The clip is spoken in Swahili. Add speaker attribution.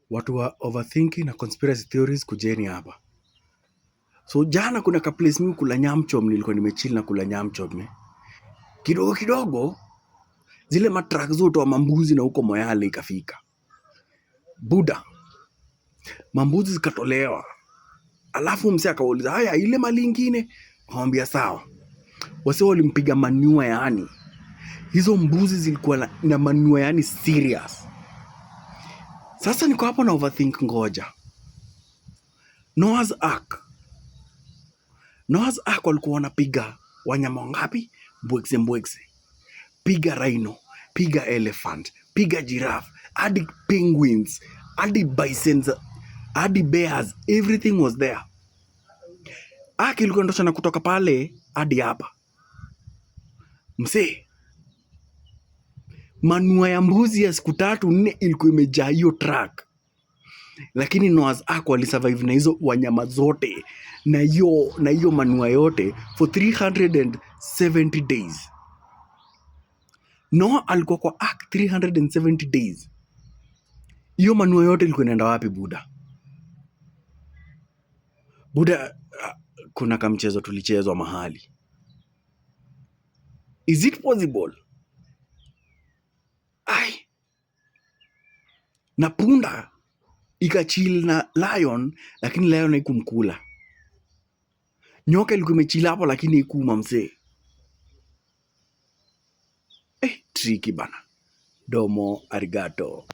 Speaker 1: Watu wa overthinking na conspiracy theories kujeni hapa. So jana kuna ka place mimi kula nyamchom, nilikuwa nimechill na kula nyamchom. Kidogo kidogo zile matrak zote wa mambuzi na huko Moyale ikafika. Buda. Mambuzi zikatolewa. Alafu msee akauliza, "Haya ile mali ingine?" Akamwambia sawa. Wase walimpiga manure yani. Hizo mbuzi zilikuwa na manure yani serious. Sasa niko hapo na overthink ngoja. Noah's Ark walikuwa wanapiga wanyama wangapi? Mbwekse. Piga rhino, piga elephant, piga giraffe, hadi penguins, hadi bisons, hadi bears, everything was there. Ark ilikuwa ndosha na kutoka pale hadi hapa. Msee, manua ya mbuzi ya siku 3-4 ilikuwa imejaa hiyo track. Lakini Noah's Ark walisurvive na hizo wanyama zote na hiyo manua yote for 370 days. Noah alikuwa kwa Ark 370 days. Hiyo manua yote ilikuwa inaenda wapi Buda? Kuna kamchezo tulichezwa mahali. Is it possible? Na punda ikachill na lion, lakini lion haikumkula. Nyoka ilikuwa imechill hapo lakini haikuuma msee. Tricky bana. Domo arigato.